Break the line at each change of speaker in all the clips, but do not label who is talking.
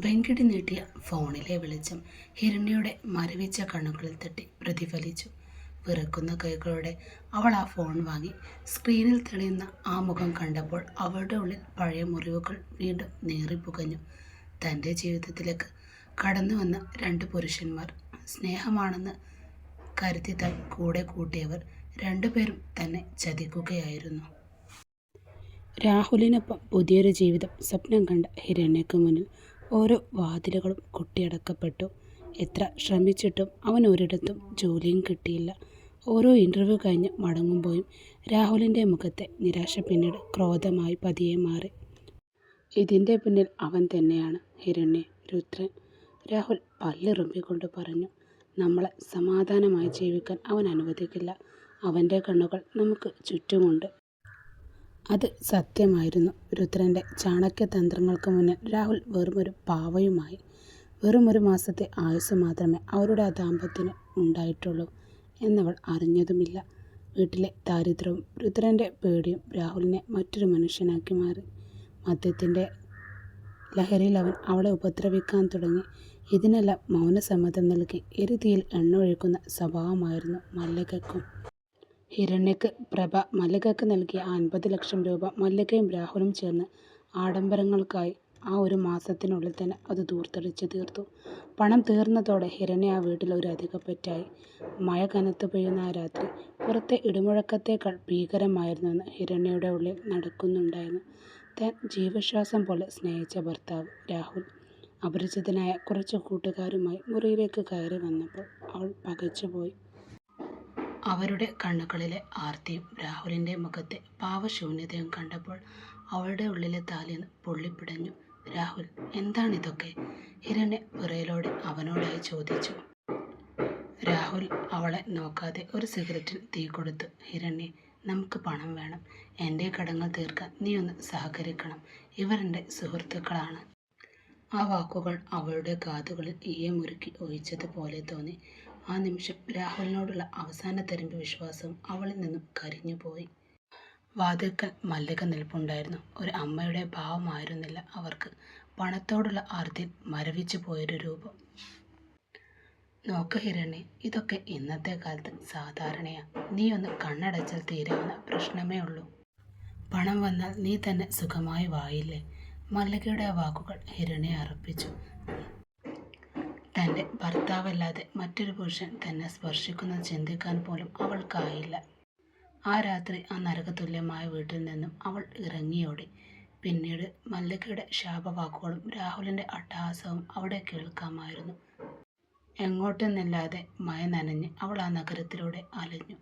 വെങ്കിടി നീട്ടിയ ഫോണിലെ വെളിച്ചം ഹിരണ്യയുടെ മരവിച്ച കണ്ണുകളിൽ തട്ടി പ്രതിഫലിച്ചു. വിറക്കുന്ന കൈകളോടെ അവൾ ആ ഫോൺ വാങ്ങി. സ്ക്രീനിൽ തെളിയുന്ന ആ മുഖം കണ്ടപ്പോൾ അവളുടെ ഉള്ളിൽ പഴയ മുറിവുകൾ വീണ്ടും നീറിപ്പുകഞ്ഞു. തൻ്റെ ജീവിതത്തിലേക്ക് കടന്നു വന്ന രണ്ട് പുരുഷന്മാർ, സ്നേഹമാണെന്ന് കരുതി താൻ കൂടെ കൂട്ടിയവർ, രണ്ടുപേരും തന്നെ ചതിക്കുകയായിരുന്നു. രാഹുലിനൊപ്പം പുതിയൊരു ജീവിതം സ്വപ്നം കണ്ട ഹിരണ്യക്ക് മുന്നിൽ ഓരോ വാതിലുകളും കൊട്ടിയടക്കപ്പെട്ടു. എത്ര ശ്രമിച്ചിട്ടും അവൻ ഒരിടത്തും ജോലിയും കിട്ടിയില്ല. ഓരോ ഇൻ്റർവ്യൂ കഴിഞ്ഞ് മടങ്ങുമ്പോഴും രാഹുലിൻ്റെ മുഖത്തെ നിരാശ പിന്നീട് ക്രോധമായി പതിയെ മാറി. ഇതിൻ്റെ പിന്നിൽ അവൻ തന്നെയാണ്, ഹിരണ്യ, രുദ്രൻ. രാഹുൽ പല്ലിറുമ്പിക്കൊണ്ട് പറഞ്ഞു. നമ്മളെ സമാധാനമായി ജീവിക്കാൻ അവൻ അനുവദിക്കില്ല. അവൻ്റെ കണ്ണുകൾ നമുക്ക് ചുറ്റുമുണ്ട്. അത് സത്യമായിരുന്നു. രുദ്രൻ്റെ ചാണക്യതന്ത്രങ്ങൾക്ക് മുന്നിൽ രാഹുൽ വെറുമൊരു പാവയുമായി. വെറുമൊരു മാസത്തെ ആയുസ് മാത്രമേ അവരുടെ ദാമ്പത്യത്തിന് ഉണ്ടായിട്ടുള്ളൂ എന്നവൾ അറിഞ്ഞതുമില്ല. വീട്ടിലെ ദാരിദ്ര്യവും രുദ്രൻ്റെ പേടിയും രാഹുലിനെ മറ്റൊരു മനുഷ്യനാക്കി മാറി. മദ്യത്തിൻ്റെ ലഹരിയിൽ അവൻ അവളെ ഉപദ്രവിക്കാൻ തുടങ്ങി. ഇതിനെല്ലാം മൗനസമ്മതം നൽകി എരുതിയിൽ എണ്ണ ഒഴിക്കുന്ന സ്വഭാവമായിരുന്നു മല്ലികയ്ക്കും. ഹിരണ്യക്ക് പ്രഭ മല്ലികയ്ക്ക് നൽകിയ 50 ലക്ഷം രൂപ മല്ലികയും രാഹുലും ചേർന്ന് ആഡംബരങ്ങൾക്കായി ആ ഒരു മാസത്തിനുള്ളിൽ തന്നെ അത് ദൂർത്തടിച്ചു തീർത്തു. പണം തീർന്നതോടെ ഹിരണ്യ ആ വീട്ടിൽ ഒരു അധികപ്പറ്റായി. മഴ കനത്തു പെയ്യുന്ന ആ രാത്രി പുറത്തെ ഇടിമുഴക്കത്തേക്കാൾ ഭീകരമായിരുന്നുവെന്ന് ഹിരണ്യയുടെ ഉള്ളിൽ നടക്കുന്നുണ്ടായിരുന്നു. താൻ ജീവശ്വാസം പോലെ സ്നേഹിച്ച ഭർത്താവ് രാഹുൽ അപരിചിതനായ കുറച്ച് കൂട്ടുകാരുമായി മുറിയിലേക്ക് കയറി വന്നപ്പോൾ അവൾ പകച്ചുപോയി. അവരുടെ കണ്ണുകളിലെ ആർത്തിയും രാഹുലിൻ്റെ മുഖത്തെ പാവശൂന്യതയും കണ്ടപ്പോൾ അവളുടെ ഉള്ളിലെ താലിന്ന് പൊള്ളിപ്പിടഞ്ഞു. രാഹുൽ, എന്താണിതൊക്കെ? ഹിരണ്യ വിറയലോടെ അവനോടായി ചോദിച്ചു. രാഹുൽ അവളെ നോക്കാതെ ഒരു സിഗരറ്റിൽ തീ കൊടുത്തു. ഹിരണ്യ, നമുക്ക് പണം വേണം. എൻ്റെ കടങ്ങൾ തീർക്കാൻ നീ ഒന്ന് സഹകരിക്കണം. ഇവരെൻ്റെ സുഹൃത്തുക്കളാണ്. ആ വാക്കുകൾ അവളുടെ കാതുകളിൽ ഈയമുരുക്കി ഒഴിച്ചതുപോലെ തോന്നി. ആ നിമിഷം രാഹുലിനോടുള്ള അവസാന തരിമ്പ് വിശ്വാസവും അവളിൽ നിന്നും കരിഞ്ഞുപോയി. വാതിൽക്കൽ മല്ലിക നിൽപ്പുണ്ടായിരുന്നു. ഒരു അമ്മയുടെ ഭാവമായിരുന്നില്ല അവർക്ക്. പണത്തോടുള്ള ആർത്തിയിൽ മരവിച്ചു പോയൊരു രൂപം. നോക്ക് ഹിരണ്യ, ഇതൊക്കെ ഇന്നത്തെ കാലത്ത് സാധാരണയാ. നീ ഒന്ന് കണ്ണടച്ചാൽ തീരാവുന്ന പ്രശ്നമേ ഉള്ളൂ. പണം വന്നാൽ നീ തന്നെ സുഖമായി വായില്ലേ? മല്ലികയുടെ ആ വാക്കുകൾ ഹിരണ്യെ അറപ്പിച്ചു. തൻ്റെ ഭർത്താവല്ലാതെ മറ്റൊരു പുരുഷൻ തന്നെ സ്പർശിക്കുന്നത് ചിന്തിക്കാൻ പോലും അവൾക്കായില്ല. ആ രാത്രി ആ നരകതുല്യമായ വീട്ടിൽ നിന്നും അവൾ ഇറങ്ങിയോടി. പിന്നീട് മല്ലികയുടെ ശാപവാക്കുകളും രാഹുലിൻ്റെ അട്ടഹാസവും അവിടെ കേൾക്കാമായിരുന്നു. എങ്ങോട്ടെന്നില്ലാതെ മഴ നനഞ്ഞ് അവൾ ആ നഗരത്തിലൂടെ അലഞ്ഞു.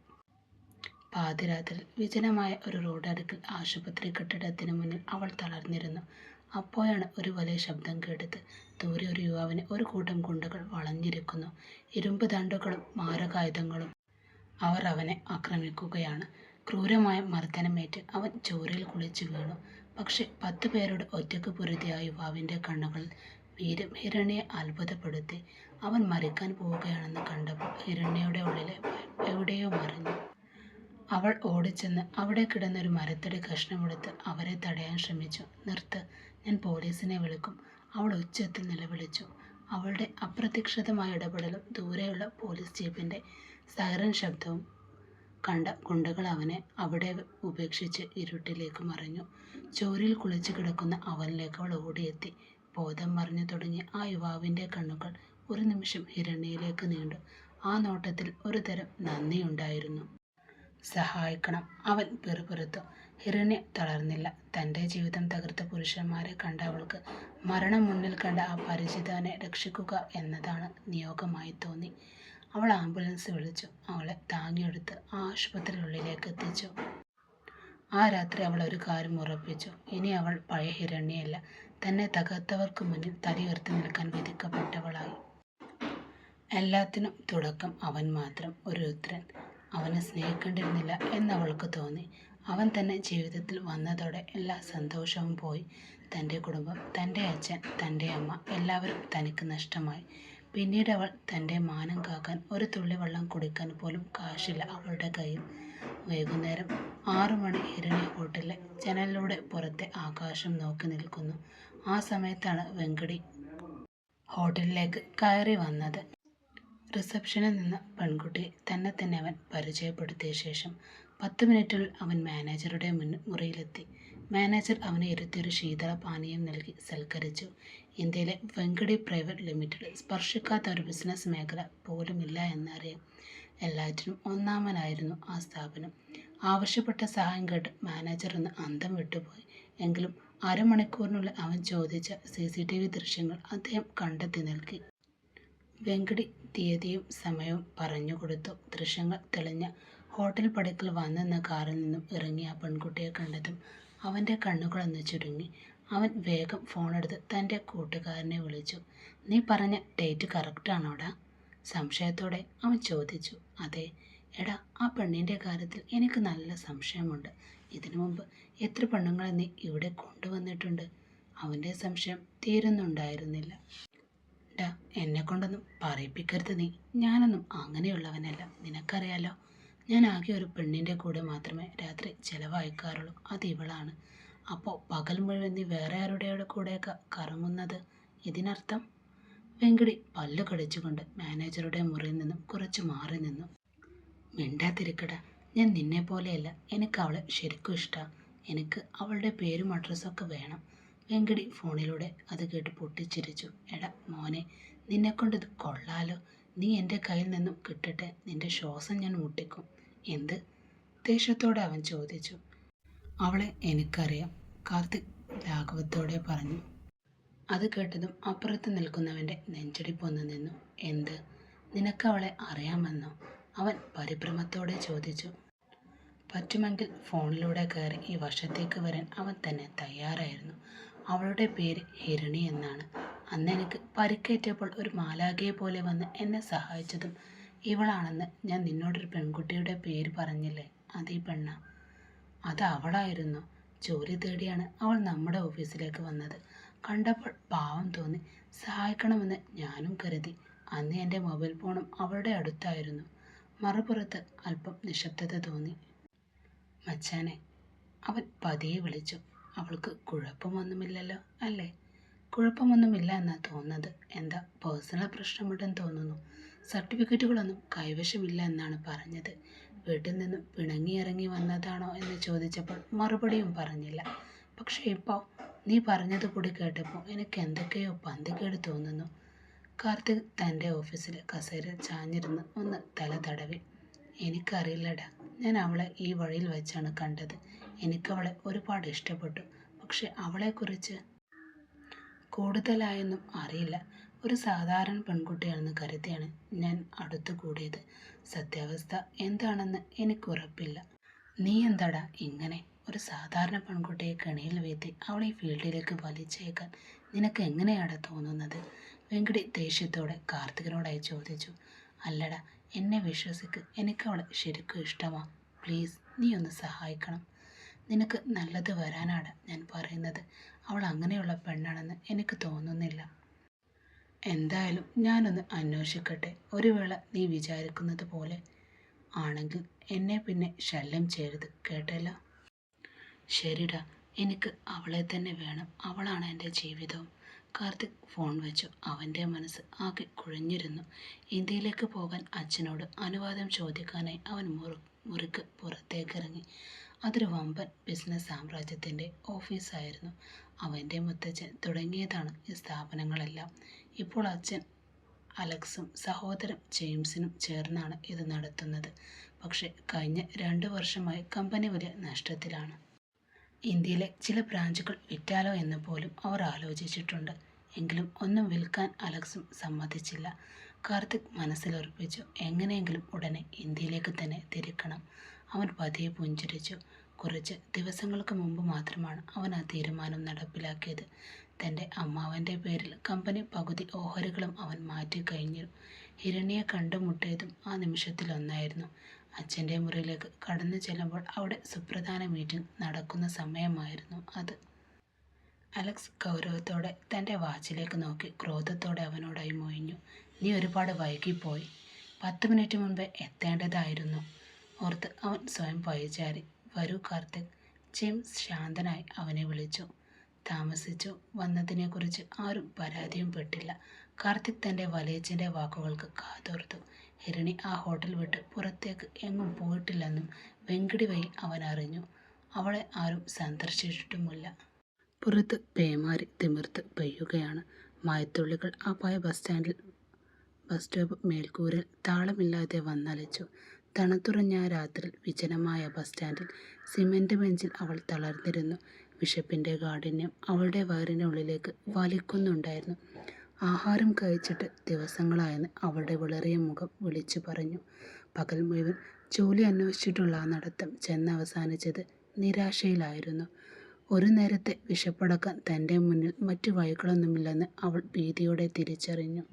പാതിരാത്രിയിൽ വിജനമായ ഒരു റോഡടുക്കിൽ ആശുപത്രി കെട്ടിടത്തിന് മുന്നിൽ അവൾ തളർന്നിരുന്നു. അപ്പോഴാണ് ഒരു വലിയ ശബ്ദം കേട്ടത്. ദൂരെ ഒരു യുവാവിനെ ഒരു കൂട്ടം ഗുണ്ടകൾ വളഞ്ഞിരിക്കുന്നു. ഇരുമ്പ് ദണ്ഡുകളും മാരകായുധങ്ങളും. അവർ അവനെ ആക്രമിക്കുകയാണ്. ക്രൂരമായ മർദ്ദനമേറ്റ് അവൻ ചോരയിൽ കുളിച്ചു വീണു. പക്ഷെ 10 പേരോട് ഒറ്റയ്ക്ക് പൊരുതിയ ആ യുവാവിൻ്റെ കണ്ണുകളിൽ വീര്യം ഹിരണ്യെ അത്ഭുതപ്പെടുത്തി. അവൻ മരിക്കാൻ പോവുകയാണെന്ന് കണ്ടപ്പോൾ ഹിരണ്യയുടെ ഉള്ളിലെ എവിടെയോ മറിഞ്ഞു. അവൾ ഓടിച്ചെന്ന് അവിടെ കിടന്നൊരു മരത്തടി കഷ്ണമെടുത്ത് അവരെ തടയാൻ ശ്രമിച്ചു. നിർത്ത്, ഞാൻ പോലീസിനെ വിളിക്കും, അവൾ ഉച്ചത്തിൽ നിലവിളിച്ചു. അവളുടെ അപ്രതീക്ഷിതമായ ഇടപെടലും ദൂരെയുള്ള പോലീസ് ജീപ്പിൻ്റെ സൈറൻ ശബ്ദവും കണ്ട ഗുണ്ടകൾ അവനെ അവിടെ ഉപേക്ഷിച്ച് ഇരുട്ടിലേക്ക് മറിഞ്ഞു. ചോരയിൽ കുളിച്ചു കിടക്കുന്ന അവനിലേക്ക് അവൾ ഓടിയെത്തി. ബോധം മറിഞ്ഞു തുടങ്ങിയ ആ യുവാവിൻ്റെ കണ്ണുകൾ ഒരു നിമിഷം ഹിരണ്യയിലേക്ക് നീണ്ടു. ആ നോട്ടത്തിൽ ഒരു തരം നന്ദിയുണ്ടായിരുന്നു. സഹായിക്കണം, അവൻ പിറുപിറുത്തു. ഹിരണ്യ തളർന്നില്ല. തൻ്റെ ജീവിതം തകർത്ത പുരുഷന്മാരെ കണ്ട അവൾക്ക് മരണം മുന്നിൽ കണ്ട ആ പരിചിതനെ രക്ഷിക്കുക എന്നതാണ് നിയോഗമായി തോന്നി. അവൾ ആംബുലൻസ് വിളിച്ചു. അവളെ താങ്ങിയെടുത്ത് ആശുപത്രിയുള്ളിലേക്ക് എത്തിച്ചു. ആ രാത്രി അവൾ ഒരു കാര്യം ഉറപ്പിച്ചു. ഇനി അവൾ പഴയ ഹിരണ്യയല്ല. തന്നെ തകർത്തവർക്ക് മുന്നിൽ തലയുയർത്തി നിൽക്കാൻ വിധിക്കപ്പെട്ടവളായി. എല്ലാത്തിനും തുടക്കം അവൻ മാത്രം, ഒരു രുദ്രൻ. അവനെ സ്നേഹിക്കേണ്ടിരുന്നില്ല എന്നവൾക്ക് തോന്നി. അവൻ തന്നെ ജീവിതത്തിൽ വന്നതോടെ എല്ലാ സന്തോഷവും പോയി. തൻ്റെ കുടുംബം, തൻ്റെ അച്ഛൻ, തൻ്റെ അമ്മ, എല്ലാവരും തനിക്ക് നഷ്ടമായി. പിന്നീട് അവൾ തൻ്റെ മാനം കാക്കാൻ ഒരു തുള്ളി വെള്ളം കുടിക്കാൻ പോലും കാശില്ല അവളുടെ കയ്യിൽ. വൈകുന്നേരം 6 മണി. ഹിരണ്യ ഹോട്ടലിലെ ജനലിലൂടെ പുറത്തെ ആകാശം നോക്കി നിൽക്കുന്നു. ആ സമയത്താണ് വെങ്കടി ഹോട്ടലിലേക്ക് കയറി വന്നത്. റിസപ്ഷനിൽ നിന്ന പെൺകുട്ടിയെ തന്നെ അവൻ പരിചയപ്പെടുത്തിയ ശേഷം 10 മിനിറ്റിനുള്ളിൽ അവൻ മാനേജറുടെ മുറിയിലെത്തി. മാനേജർ അവനെ ഇരുത്തിയൊരു ശീതള പാനീയം നൽകി സൽക്കരിച്ചു. ഇന്ത്യയിലെ വെങ്കടി പ്രൈവറ്റ് ലിമിറ്റഡ് സ്പർശിക്കാത്ത ഒരു ബിസിനസ് മേഖല പോലുമില്ല എന്നറിയാം. എല്ലാറ്റിനും ഒന്നാമനായിരുന്നു ആ സ്ഥാപനം. ആവശ്യപ്പെട്ട സഹായം കേട്ട് മാനേജർ ഒന്ന് അന്തം വിട്ടുപോയി. എങ്കിലും അരമണിക്കൂറിനുള്ളിൽ അവൻ ചോദിച്ച CCTV ദൃശ്യങ്ങൾ അദ്ദേഹം കണ്ടെത്തി നൽകി. വെങ്കടി തീയതിയും സമയവും പറഞ്ഞുകൊടുത്തു. ദൃശ്യങ്ങൾ തെളിഞ്ഞ ഹോട്ടൽ പടിക്കൽ വന്നെന്ന കാറിൽ നിന്നും ഇറങ്ങിയ ആ പെൺകുട്ടിയെ കണ്ടതും അവൻ്റെ കണ്ണുകളൊന്ന് ചുരുങ്ങി. അവൻ വേഗം ഫോണെടുത്ത് തൻ്റെ കൂട്ടുകാരനെ വിളിച്ചു. "നീ പറഞ്ഞ ഡേറ്റ് കറക്റ്റാണോടാ?" സംശയത്തോടെ അവൻ ചോദിച്ചു. "അതെ." "എടാ, ആ പെണ്ണിൻ്റെ കാര്യത്തിൽ എനിക്ക് നല്ല സംശയമുണ്ട്. ഇതിനു മുമ്പ് എത്ര പെണ്ണുങ്ങളെ നീ ഇവിടെ കൊണ്ടുവന്നിട്ടുണ്ട്?" അവൻ്റെ സംശയം തീരുന്നുണ്ടായിരുന്നില്ല. "ഡാ, എന്നെക്കൊണ്ടൊന്നും പറയിപ്പിക്കരുത് നീ. ഞാനൊന്നും അങ്ങനെയുള്ളവനല്ല. നിനക്കറിയാലോ, ഞാൻ ആകെ ഒരു പെണ്ണിൻ്റെ കൂടെ മാത്രമേ രാത്രി ചിലവഴിക്കാറുള്ളൂ. അത് ഇവളാണ്. അപ്പോൾ പകൽ മുഴുവൻ നീ വേറെ ആരുടെ കൂടെയൊക്കെ കറങ്ങുന്നത് ഇതിനർത്ഥം?" വെങ്കടി പല്ലു കടിച്ചുകൊണ്ട് മാനേജറുടെ മുറിയിൽ നിന്നും കുറച്ച് മാറി നിന്നു. "മിണ്ടാതിരിക്കടാ. ഞാൻ നിന്നെ പോലെയല്ല. എനിക്ക് അവളെ ശരിക്കും ഇഷ്ടമാണ്. എനിക്ക് അവളുടെ പേരും അഡ്രസ്സൊക്കെ വേണം." വെങ്കടി ഫോണിലൂടെ അത് കേട്ട് പൊട്ടിച്ചിരിച്ചു. "എടാ മോനെ, നിന്നെക്കൊണ്ടിത് കൊള്ളാലോ. നീ എൻ്റെ കയ്യിൽ നിന്നും കിട്ടട്ടെ. നിന്റെ ശ്വാസം ഞാൻ മുട്ടിക്കും." "എന്ത്?" ദേഷ്യത്തോടെ അവൻ ചോദിച്ചു. "അവളെ എനിക്കറിയാം," കാർത്തിക് ലാഘവത്തോടെ പറഞ്ഞു. അത് കേട്ടതും അപ്പുറത്ത് നിൽക്കുന്നവൻ്റെ നെഞ്ചിടിപ്പൊന്ന് നിന്നു. "എന്ത്? നിനക്ക് അവളെ അറിയാമെന്നോ?" അവൻ പരിഭ്രമത്തോടെ ചോദിച്ചു. പറ്റുമെങ്കിൽ ഫോണിലൂടെ കയറി ഈ വശത്തേക്ക് വരാൻ അവൻ തന്നെ തയ്യാറായിരുന്നു. "അവളുടെ പേര് ഹിരണി എന്നാണ്. അന്ന് എനിക്ക് പരിക്കേറ്റപ്പോൾ ഒരു മാലാഖയെ പോലെ വന്ന് എന്നെ സഹായിച്ചതും ഇവളാണെന്ന് ഞാൻ നിന്നോടൊരു പെൺകുട്ടിയുടെ പേര് പറഞ്ഞില്ലേ, അതീ പെണ്ണ." "അത് അവളായിരുന്നു. ജോലി തേടിയാണ് അവൾ നമ്മുടെ ഓഫീസിലേക്ക് വന്നത്. കണ്ടപ്പോൾ പാവം തോന്നി. സഹായിക്കണമെന്ന് ഞാനും കരുതി. അന്ന് എൻ്റെ മൊബൈൽ ഫോണും അവളുടെ അടുത്തായിരുന്നു." മറുപുറത്ത് അല്പം നിശബ്ദത തോന്നി. "മച്ചാനെ," അവൻ പതിയെ വിളിച്ചു. "അവൾക്ക് കുഴപ്പമൊന്നുമില്ലല്ലോ അല്ലേ?" "കുഴപ്പമൊന്നുമില്ല എന്നാ തോന്നുന്നത്. എന്താ, പേഴ്സണൽ പ്രശ്നമുണ്ടെന്ന് തോന്നുന്നു. സർട്ടിഫിക്കറ്റുകളൊന്നും കൈവശമില്ല എന്നാണ് പറഞ്ഞത്." "വീട്ടിൽ നിന്നും പിണങ്ങിയിറങ്ങി വന്നതാണോ എന്ന് ചോദിച്ചപ്പോൾ മറുപടിയും പറഞ്ഞില്ല. പക്ഷേ ഇപ്പോൾ നീ പറഞ്ഞത് കൂടി കേട്ടപ്പോൾ എനിക്ക് എന്തൊക്കെയോ പന്തികേട് തോന്നുന്നു." കാർത്തിക് തൻ്റെ ഓഫീസിലെ കസേരയിൽ ചാഞ്ഞിരുന്ന് ഒന്ന് തല തടവി. "എനിക്കറിയില്ലടാ. ഞാൻ അവളെ ഈ വഴിയിൽ വെച്ചാണ് കണ്ടത്. എനിക്കവളെ ഒരുപാട് ഇഷ്ടപ്പെട്ടു. പക്ഷെ അവളെക്കുറിച്ച് കൂടുതലായൊന്നും അറിയില്ല. ഒരു സാധാരണ പെൺകുട്ടിയാണെന്ന് കരുതിയാണ് ഞാൻ അടുത്തു കൂടിയത്. സത്യാവസ്ഥ എന്താണെന്ന് എനിക്കുറപ്പില്ല." "നീ എന്താടാ ഇങ്ങനെ? ഒരു സാധാരണ പെൺകുട്ടിയെ കെണിയിൽ വീഴ്ത്തി അവളെ ഈ ഫീൽഡിലേക്ക് വലിച്ചേക്കാൻ നിനക്ക് എങ്ങനെയാടാ തോന്നുന്നത്?" വെങ്കടി ദേഷ്യത്തോടെ കാർത്തികിനോടായി ചോദിച്ചു. "അല്ലടാ, എന്നെ വിശ്വസിക്ക്. എനിക്കവളെ ശരിക്കും ഇഷ്ടമാ. പ്ലീസ്, നീ ഒന്ന് സഹായിക്കണം. നിനക്ക് നല്ലത് വരാനാടാ ഞാൻ പറയുന്നത്. അവൾ അങ്ങനെയുള്ള പെണ്ണാണെന്ന് എനിക്ക് തോന്നുന്നില്ല. എന്തായാലും ഞാനൊന്ന് അന്വേഷിക്കട്ടെ. ഒരു വേള നീ വിചാരിക്കുന്നത് പോലെ ആണെങ്കിൽ എന്നെ പിന്നെ ശല്യം ചെയ്യരുത്, കേട്ടല്ലോ?" "ശരിടാ, എനിക്ക് അവളെ തന്നെ വേണം. അവളാണ് എൻ്റെ ജീവിതവും." കാർത്തിക് ഫോൺ വെച്ചു. അവൻ്റെ മനസ്സ് ആകെ കുഴഞ്ഞിരുന്നു. ഇന്ത്യയിലേക്ക് പോകാൻ അച്ഛനോട് അനുവാദം ചോദിക്കാനായി അവൻ മുറിക്ക് പുറത്തേക്കിറങ്ങി. അതൊരു വമ്പൻ ബിസിനസ് സാമ്രാജ്യത്തിൻ്റെ ഓഫീസായിരുന്നു. അവൻ്റെ മുത്തച്ഛൻ തുടങ്ങിയതാണ് ഈ സ്ഥാപനങ്ങളെല്ലാം. ഇപ്പോൾ അച്ഛൻ അലക്സും സഹോദരൻ ജെയിംസിനും ചേർന്നാണ് ഇത് നടത്തുന്നത്. പക്ഷേ കഴിഞ്ഞ 2 വർഷമായി കമ്പനി വലിയ നഷ്ടത്തിലാണ്. ഇന്ത്യയിലെ ചില ബ്രാഞ്ചുകൾ വിറ്റാലോ എന്ന് പോലും അവർ ആലോചിച്ചിട്ടുണ്ട്. എങ്കിലും ഒന്നും വിൽക്കാൻ അലക്സും സമ്മതിച്ചില്ല. കാർത്തിക് മനസ്സിലുറപ്പിച്ചു, എങ്ങനെയെങ്കിലും ഉടനെ ഇന്ത്യയിലേക്ക് തന്നെ തിരിക്കണം. അവൻ പതിയെ പുഞ്ചിരിച്ചു. കുറച്ച് ദിവസങ്ങൾക്ക് മുമ്പ് മാത്രമാണ് അവൻ ആ തീരുമാനം നടപ്പിലാക്കിയത്. തൻ്റെ അമ്മാവൻ്റെ പേരിൽ കമ്പനി പകുതി ഓഹരികളും അവൻ മാറ്റിക്കഴിഞ്ഞു. ഹിരണിയെ കണ്ടുമുട്ടിയതും ആ നിമിഷത്തിലൊന്നായിരുന്നു. അച്ഛൻ്റെ മുറിയിലേക്ക് കടന്നു ചെല്ലുമ്പോൾ അവിടെ സുപ്രധാന മീറ്റിംഗ് നടക്കുന്ന സമയമായിരുന്നു അത്. അലക്സ് ഗൗരവത്തോടെ തൻ്റെ വാച്ചിലേക്ക് നോക്കി ക്രോധത്തോടെ അവനോടായി മൊഴിഞ്ഞു. "നീ ഒരുപാട് വൈകിപ്പോയി. 10 മിനിറ്റ് മുൻപേ എത്തേണ്ടതായിരുന്നു." ഓർത്ത് അവൻ സ്വയം പഴിചാരി. "വരൂ കാർത്തിക്." ജെയിംസ് ശാന്തനായി അവനെ വിളിച്ചു. താമസിച്ചു വന്നതിനെക്കുറിച്ച് ആരും പരാതിയും പെട്ടില്ല. കാർത്തിക് തൻ്റെ വലിയച്ഛൻ്റെ വാക്കുകൾക്ക് കാതോർത്തു. ഹിരണി ആ ഹോട്ടൽ വിട്ട് പുറത്തേക്ക് എങ്ങും പോയിട്ടില്ലെന്നും വെങ്കിടി വഴി അവൻ അറിഞ്ഞു. അവളെ ആരും സന്ദർശിച്ചിട്ടുമില്ല. പുറത്ത് പേമാരി തിമിർത്ത് പെയ്യുകയാണ്. മഴത്തുള്ളികൾ ആ പഴയ ബസ് സ്റ്റോപ്പ് മേൽക്കൂരയിൽ താളമില്ലാതെ വന്നലച്ചു. തണുത്തുറഞ്ഞ ആ രാത്രിയിൽ വിജനമായ ബസ് സ്റ്റാൻഡിൽ സിമന്റ് ബെഞ്ചിൽ അവൾ തളർന്നിരുന്നു. വിശപ്പിൻ്റെ കാഠിന്യം അവളുടെ വയറിൻ്റെ ഉള്ളിലേക്ക് വലിക്കുന്നുണ്ടായിരുന്നു. ആഹാരം കഴിച്ചിട്ട് ദിവസങ്ങളായെന്ന് അവളുടെ വിളറിയ മുഖം വിളിച്ചു പറഞ്ഞു. പകൽ മുഴുവൻ ജോലി അന്വേഷിച്ചിട്ടുള്ള ആ നടത്തം ചെന്നവസാനിച്ചത് നിരാശയിലായിരുന്നു. ഒരു നേരത്തെ വിശപ്പടക്കാൻ തൻ്റെ മുന്നിൽ മറ്റു വഴികളൊന്നുമില്ലെന്ന് അവൾ ഭീതിയോടെ തിരിച്ചറിഞ്ഞു.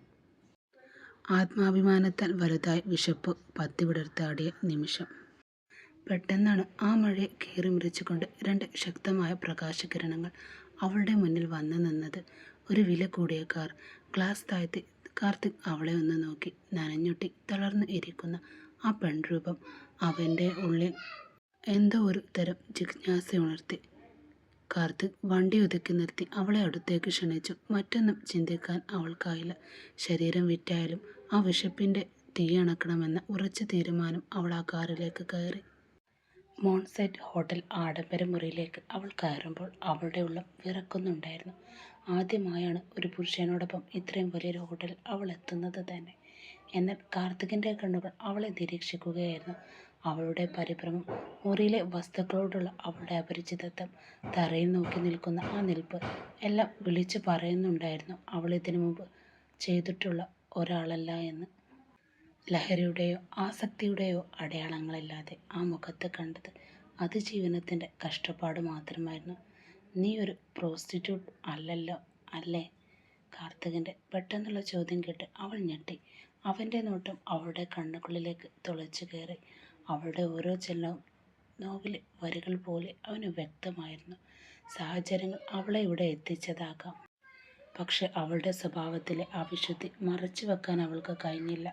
ആത്മാഭിമാനത്താൽ വലുതായി വിശപ്പ് പത്തിവിടർത്താടിയ നിമിഷം. പെട്ടെന്നാണ് ആ മഴയെ കീറിമുറിച്ചുകൊണ്ട് രണ്ട് ശക്തമായ പ്രകാശകിരണങ്ങൾ അവളുടെ മുന്നിൽ വന്നു നിന്നത്. ഒരു വില കൂടിയ കാർ. ഗ്ലാസ് താഴ്ത്തി കാർത്തിക് അവളെ ഒന്ന് നോക്കി. നനഞ്ഞൊട്ടി തളർന്നു ഇരിക്കുന്ന ആ പെൺരൂപം അവൻ്റെ ഉള്ളിൽ എന്തോ ഒരു തരം ജിജ്ഞാസയുണർത്തി. കാർത്തിക് വണ്ടി ഒതുക്കി നിർത്തി അവളെ അടുത്തേക്ക് ക്ഷണിച്ചു. മറ്റൊന്നും ചിന്തിക്കാൻ അവൾക്കായില്ല. ശരീരം വിറ്റായാലും ആ വിശപ്പിൻ്റെ തീയണക്കണമെന്ന ഉറച്ച തീരുമാനം അവൾ ആ കാറിലേക്ക് കയറി. മോൺസെറ്റ് ഹോട്ടൽ ആഡംബര മുറിയിലേക്ക് അവൾ കയറുമ്പോൾ അവളുടെ ഉള്ളം വിറക്കുന്നുണ്ടായിരുന്നു. ആദ്യമായാണ് ഒരു പുരുഷനോടൊപ്പം ഇത്രയും വലിയൊരു ഹോട്ടലിൽ അവൾ എത്തുന്നത് തന്നെ. എന്നാൽ കാർത്തികിൻ്റെ കണ്ണുകൾ അവളെ നിരീക്ഷിക്കുകയായിരുന്നു. അവളുടെ പരിഭ്രമം, മുറിയിലെ വസ്തുക്കളോടുള്ള അവളുടെ അപരിചിതത്വം, തറയിൽ നോക്കി നിൽക്കുന്ന ആ നിൽപ്പ് എല്ലാം വിളിച്ചു പറയുന്നുണ്ടായിരുന്നു അവൾ ഇതിനു മുമ്പ് ചെയ്തിട്ടുള്ള ഒരാളല്ല എന്ന്. ലഹരിയുടെയോ ആസക്തിയുടെയോ അടയാളങ്ങളില്ലാതെ ആ മുഖത്ത് കണ്ടത് അതിജീവനത്തിൻ്റെ കഷ്ടപ്പാട് മാത്രമായിരുന്നു. നീ ഒരു പ്രോസ്റ്റിറ്റ്യൂട്ട് അല്ലല്ലോ അല്ലേ? കാർത്തികിൻ്റെ പെട്ടെന്നുള്ള ചോദ്യം കേട്ട് അവൾ ഞെട്ടി. അവൻ്റെ നോട്ടം അവളുടെ കണ്ണുകളിലേക്ക് തുളച്ചു കയറി. അവളുടെ ഓരോ ചലനവും നോവിലെ വരികൾ പോലെ അവന് വ്യക്തമായിരുന്നു. സാഹചര്യങ്ങൾ അവളെ ഇവിടെ എത്തിച്ചതാകാം. പക്ഷെ അവളുടെ സ്വഭാവത്തിലെ ആ വിശുദ്ധി മറച്ചു വെക്കാൻ അവൾക്ക് കഴിഞ്ഞില്ല.